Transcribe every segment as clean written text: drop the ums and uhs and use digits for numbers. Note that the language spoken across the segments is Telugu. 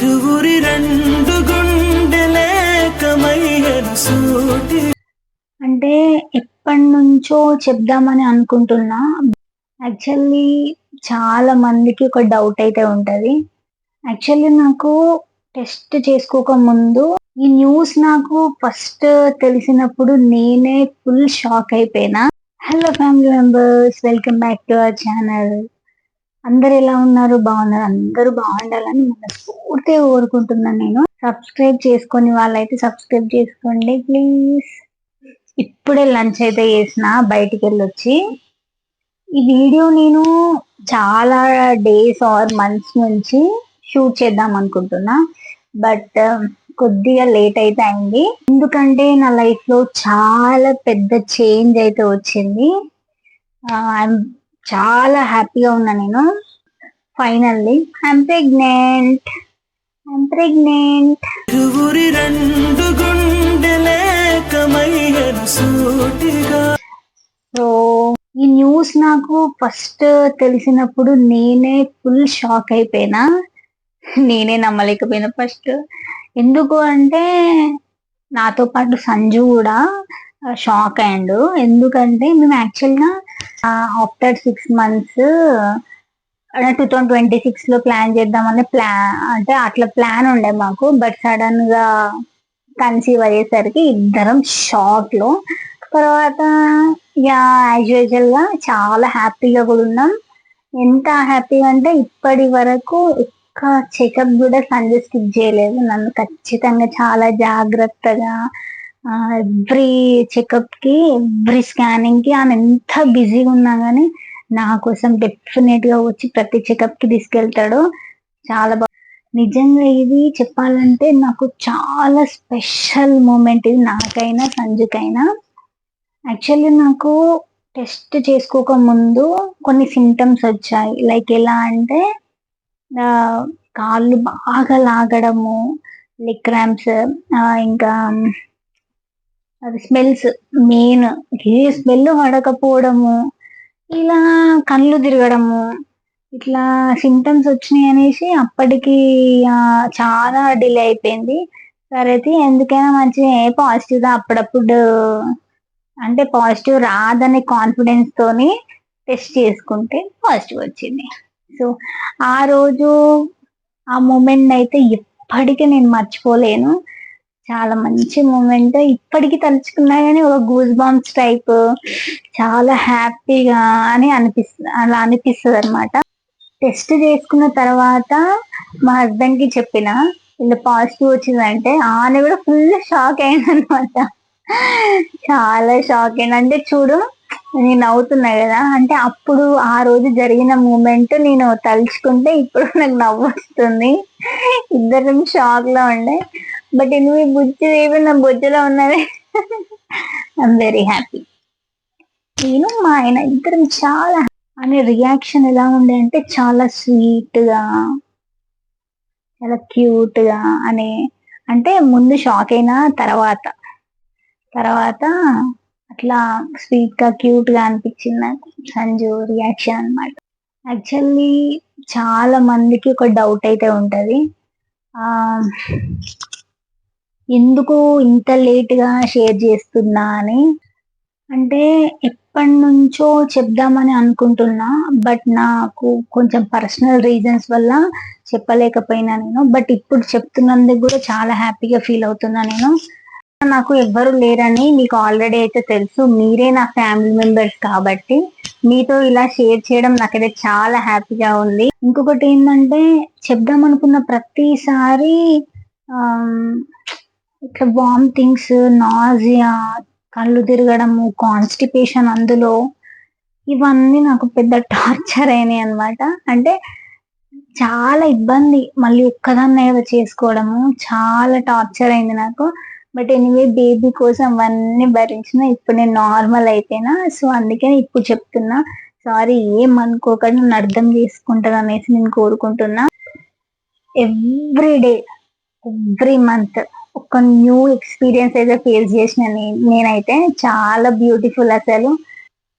ఇరువురి రెండు గుండెలేకమయ్యను సూటి. అంటే ఎప్పటి నుంచో చెప్దామని అనుకుంటున్నా. యాక్చువల్లీ చాలా మందికి ఒక డౌట్ అయితే ఉంటది. యాక్చువల్లీ నాకు టెస్ట్ చేసుకోక ముందు ఈ న్యూస్ నాకు ఫస్ట్ తెలిసినప్పుడు నేనే ఫుల్ షాక్ అయిపోయినా. Hello family members, welcome back to our channel. అందరు ఎలా ఉన్నారు? బాగున్నారు? అందరూ బాగుండాలని మనస్ఫూర్తిగా కోరుకుంటున్నాను. నేను సబ్స్క్రైబ్ చేసుకొని వాళ్ళైతే సబ్స్క్రైబ్ చేసుకోండి ప్లీజ్. ఇప్పుడే లంచ్ అయితే చేసిన బయటికి వెళ్ళొచ్చి. ఈ వీడియో నేను చాలా డేస్ ఆర్ మంత్స్ నుంచి షూట్ చేద్దాం అనుకుంటున్నా, బట్ కొద్దిగా లేట్ అయితే అయింది. ఎందుకంటే నా లైఫ్ లో చాలా పెద్ద చేంజ్ అయితే వచ్చింది. ఐఎమ్ చాలా హ్యాపీగా ఉన్నా నేను. Finally I'm pregnant. ఇరువురి రెండు గుండెలేకమయ్యను సూటిగా. సో ఈ న్యూస్ నాకు ఫస్ట్ తెలిసినప్పుడు నేనే ఫుల్ షాక్ అయిపోయినా. నేనే నమ్మలేకపోయినా ఫస్ట్. ఎందుకు అంటే నాతో పాటు సంజు కూడా షాక్ అయ్యిండు. ఎందుకంటే మేము యాక్చువల్గా ఆఫ్టర్ 6 months 2026 లో ప్లాన్ చేద్దామని అంటే అట్లా ప్లాన్ ఉండే మాకు. బట్ సడన్ గా కన్సీవ్ అయ్యేసరికి ఇద్దరం షాక్ లో. తర్వాత యాజ్ యూజువల్ గా చాలా హ్యాపీగా కూడా ఉన్నాం. ఎంత హ్యాపీగా అంటే ఇప్పటి వరకు ఒక్క చెకప్ కూడా సంజయ్ స్కిప్ చేయలేదు. నన్ను ఖచ్చితంగా చాలా జాగ్రత్తగా ఎవ్రీ చెకప్ కి, ఎవ్రీ స్కానింగ్ కి ఆయన ఎంత బిజీగా ఉన్నా గానీ నా కోసం డెఫినెట్ గా వచ్చి ప్రతి చెకప్ కి తీసుకెళ్తాడు. చాలా బాగా. నిజంగా ఇది చెప్పాలంటే నాకు చాలా స్పెషల్ మూమెంట్ ఇది, నాకైనా సంజుకైనా. యాక్చువల్లీ నాకు టెస్ట్ చేసుకోక ముందు కొన్ని సిమ్టమ్స్ వచ్చాయి. లైక్ ఎలా అంటే కాళ్ళు బాగా లాగడము, లెగ్ క్రాంప్స్, ఇంకా అది స్మెల్స్, మెయిన్ ఏ స్మెల్ పడకపోవడము, ఇలా కళ్ళు తిరగడము, ఇట్లా సిమ్టమ్స్ వచ్చినాయి అనేసి అప్పటికి చాలా డిలే అయిపోయింది. సరే ఎందుకైనా మంచిగా పాజిటివ్ గా అప్పుడప్పుడు అంటే పాజిటివ్ రాదనే కాన్ఫిడెన్స్ తోని టెస్ట్ చేసుకుంటే పాజిటివ్ వచ్చింది. సో ఆ రోజు ఆ మూమెంట్ అయితే ఎప్పటికీ నేను మర్చిపోలేను. చాలా మంచి మూమెంట్. ఇప్పటికీ తలుచుకున్నా కానీ ఒక గూస్ బాంబ్స్ టైప్, చాలా హ్యాపీగా అని అలా అనిపిస్తుంది అనమాట. టెస్ట్ చేసుకున్న తర్వాత మా హస్బెండ్ కి చెప్పిన ఇలా పాజిటివ్ వచ్చిందంటే ఆయన కూడా ఫుల్ షాక్ అయింది అనమాట. చాలా షాక్ అయింది. అంటే చూడు, నేను నవ్వుతున్నా కదా, అంటే అప్పుడు ఆ రోజు జరిగిన మూమెంట్ నేను తలుచుకుంటే ఇప్పుడు నాకు నవ్వు వస్తుంది. ఇద్దరం షాక్ లో ఉండే. బట్ నువ్వు బుజ్జి ఏమి నా బుజ్జలో ఉన్నది. I'm very happy. నేను మా ఆయన ఇద్దరం చాలా. అనే రియాక్షన్ ఎలా ఉండే అంటే చాలా స్వీట్ గా, చాలా క్యూట్ గా. అంటే ముందు షాక్ అయిన తర్వాత అట్లా స్వీట్ గా క్యూట్ గా అనిపించింది నాకు సంజు రియాక్షన్ అన్నమాట. యాక్చువల్లీ చాలా మందికి ఒక డౌట్ అయితే ఉంటది, ఎందుకు ఇంత లేట్ గా షేర్ చేస్తున్నా అని. అంటే ఎప్పటి నుంచో చెప్దామని అనుకుంటున్నా, బట్ నాకు కొంచెం పర్సనల్ రీజన్స్ వల్ల చెప్పలేకపోయినా నేను. బట్ ఇప్పుడు చెప్తున్నందుకు కూడా చాలా హ్యాపీగా ఫీల్ అవుతున్నా నేను. నాకు ఎవ్వరు లేరని మీకు ఆల్రెడీ అయితే తెలుసు. మీరే నా ఫ్యామిలీ మెంబర్స్ కాబట్టి మీతో ఇలా షేర్ చేయడం నాకైతే చాలా హ్యాపీగా ఉంది. ఇంకొకటి ఏంటంటే చెప్దాం అనుకున్న ప్రతిసారి ఇట్లా వామిటింగ్స్, నాజియా, కళ్ళు తిరగడము, కాన్స్టిపేషన్, అందులో ఇవన్నీ నాకు పెద్ద టార్చర్ అయినాయి అనమాట. అంటే చాలా ఇబ్బంది, మళ్ళీ ఒక్కదాన్ని ఏదో చేసుకోవడము చాలా టార్చర్ అయింది నాకు. బట్ ఎనీవే బేబీ కోసం అవన్నీ భరించిన. ఇప్పుడు నేను నార్మల్ అయిపోయినా. సో అందుకే ఇప్పుడు చెప్తున్నా. సారీ, ఏమనుకోకండి, నన్ను అర్థం చేసుకుంటారు అనేసి నేను కోరుకుంటున్నా. ఎవ్రీ డే, ఎవ్రీ మంత్ ఒక న్యూ ఎక్స్పీరియన్స్ అయితే ఫేస్ చేసిన నేనైతే. చాలా బ్యూటిఫుల్ అసలు.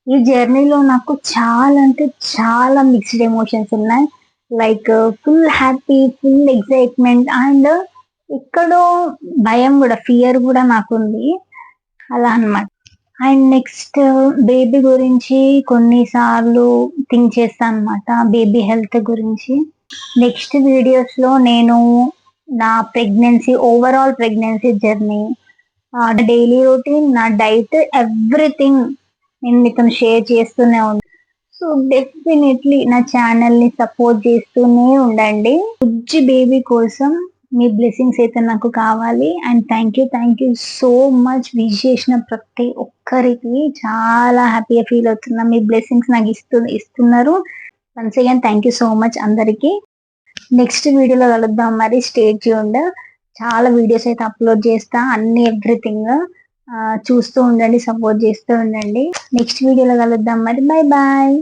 ఈ జర్నీలో నాకు చాలా అంటే చాలా మిక్స్డ్ ఎమోషన్స్ ఉన్నాయి. Like full happy, full excitement and ఎక్కడో భయం కూడా, ఫియర్ కూడా నాకుంది అలా అన్నమాట. అండ్ నెక్స్ట్ బేబీ గురించి కొన్నిసార్లు థింక్ చేస్తాను అనమాట, బేబీ హెల్త్ గురించి. నెక్స్ట్ వీడియోస్ లో నేను నా pregnancy, overall pregnancy journey, daily routine, నా డైట్, ఎవ్రీథింగ్ నేను మీతో షేర్ చేస్తూనే ఉంటాను. సో డెఫినెట్లీ నా ఛానల్ ని సపోర్ట్ చేస్తూనే ఉండండి. బుజ్జి బేబీ కోసం మీ బ్లెస్సింగ్స్ అయితే నాకు కావాలి. And thank you so much. Wish చేసిన ప్రతి ఒక్కరికి చాలా హ్యాపీగా ఫీల్ అవుతున్నా. మీ బ్లెస్సింగ్స్ నాకు ఇస్తున్నారు. Once again thank you so much అందరికి. నెక్స్ట్ వీడియోలో కలుద్దాం మరి. Stay tuned. చాలా వీడియోస్ అయితే అప్లోడ్ చేస్తా, అన్ని ఎవ్రీథింగ్ చూస్తూ ఉండండి, సపోర్ట్ చేస్తూ ఉండండి. నెక్స్ట్ వీడియోలో కలుద్దాం మరి. Bye bye.